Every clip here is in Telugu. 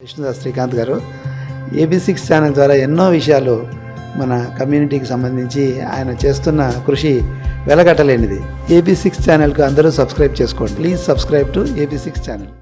విష్ణుదాస్ శ్రీకాంత్ గారు AB6 ఛానల్ ద్వారా ఎన్నో విషయాలు మన కమ్యూనిటీకి సంబంధించి ఆయన చేస్తున్న కృషి వెలగట్టలేనిది. AB6 ఛానల్కు అందరూ సబ్స్క్రైబ్ చేసుకోండి. Please subscribe to AB6 channel.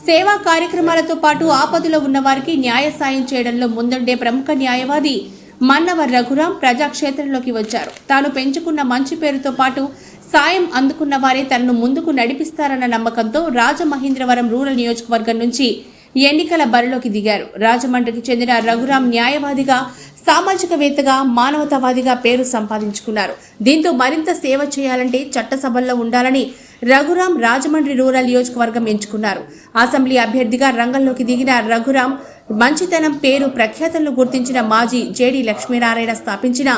సేవా కార్యక్రమాలతో పాటు ఆపదలో ఉన్న వారికి న్యాయ సాయం చేయడంలో ముందుండే ప్రముఖ న్యాయవాది మన్నవర్ రఘురాం ప్రజాక్షేత్రంలోకి వచ్చారు. తాను పెంచుకున్న మంచి పేరుతో పాటు సాయం అందుకున్న వారే తనను ముందుకు నడిపిస్తారన్న నమ్మకంతో రాజమహేంద్రవరం రూరల్ నియోజకవర్గం నుంచి ఎన్నికల బరిలోకి దిగారు. రాజమండ్రికి చెందిన రఘురాం న్యాయవాదిగా, సామాజికవేత్తగా, మానవతావాదిగా పేరు సంపాదించుకున్నారు. దీంతో మరింత సేవ చేయాలంటే చట్టసభల్లో ఉండాలని రఘురాం రాజమండ్రి రూరల్ నియోజకవర్గం ఎంచుకున్నారు. అసెంబ్లీ అభ్యర్థిగా రంగంలోకి దిగిన రఘురాం మంచితనం, పేరు ప్రఖ్యాతలను గుర్తించిన మాజీ జేడీ లక్ష్మీనారాయణ స్థాపించిన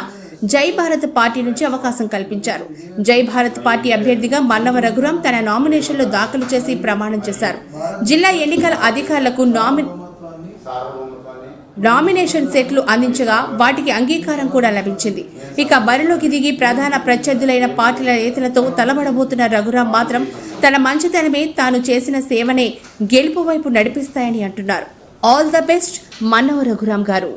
జై భారత్ పార్టీ నుంచి అవకాశం కల్పించారు. జై భారత్ పార్టీ అభ్యర్థిగా మన్నవ రఘురాం తన నామినేషన్లు దాఖలు చేసి ప్రమాణం చేశారు. జిల్లా ఎన్నికల అధికారులకు నామినేషన్ సెట్లు అందించగా వాటికి అంగీకారం కూడా లభించింది. ఇక బరిలోకి దిగి ప్రధాన ప్రత్యర్థులైన పార్టీల నేతలతో తలబడబోతున్న రఘురాం మాత్రం తన మంచితనమే, తాను చేసిన సేవనే గెలుపు వైపు నడిపిస్తాయని అంటున్నారు. All the best Mannava Raghuram గారు.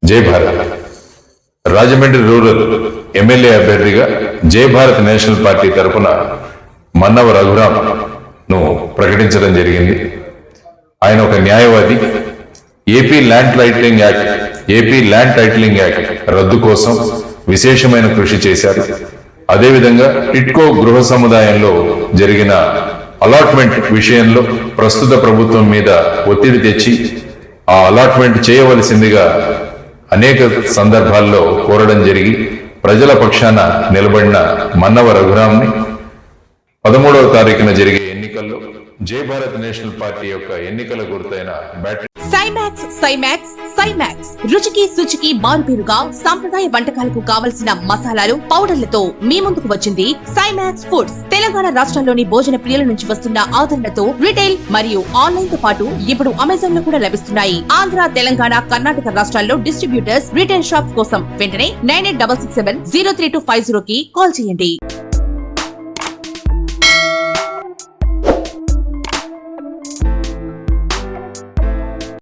జై భారత్ రాజమండ్రి రూరల్ ఎమ్మెల్యే అభ్యర్థిగా జై భారత్ నేషనల్ పార్టీ తరఫున మన్నవ రఘురాం ను ప్రకటించడం జరిగింది. ఆయన ఒక న్యాయవాది. ఏపీ ల్యాండ్ టైటిలింగ్ యాక్ట్ రద్దు కోసం విశేషమైన కృషి చేశారు. అదేవిధంగా టిట్కో గృహ సముదాయంలో జరిగిన అలాట్మెంట్ విషయంలో ప్రస్తుత ప్రభుత్వం మీద ఒత్తిడి తెచ్చి ఆ అలాట్మెంట్ చేయవలసిందిగా అనేక సందర్భాల్లో కోరడం జరిగి ప్రజల పక్షాన నిలబడిన మన్నవ రఘురాంని 13వ తారీఖున జరిగే ఎన్నికల్లో జై భారత్ నేషనల్ పార్టీ యొక్క ఎన్నికల గుర్తైన బ్యాటరీ సైమాక్స్ రుచికి శుచికి మారుపేరుగా సాంప్రదాయ వంటకాలకు కావలసిన మసాలాలు, పౌడర్లతో మీ ముందుకు వచ్చింది సైమాక్స్ ఫుడ్స్. తెలంగాణ రాష్ట్రంలోని భోజన ప్రియుల నుంచి వస్తున్న ఆదరణతో రిటైల్ మరియు ఆన్లైన్ తో పాటు ఇప్పుడు అమెజాన్ లో కూడా లభిస్తున్నాయి. ఆంధ్ర, తెలంగాణ, కర్ణాటక రాష్ట్రాల్లో డిస్ట్రిబ్యూటర్స్, రిటైల్ షాప్స్ కోసం వెంటనే 9866703250 కి కాల్ చేయండి.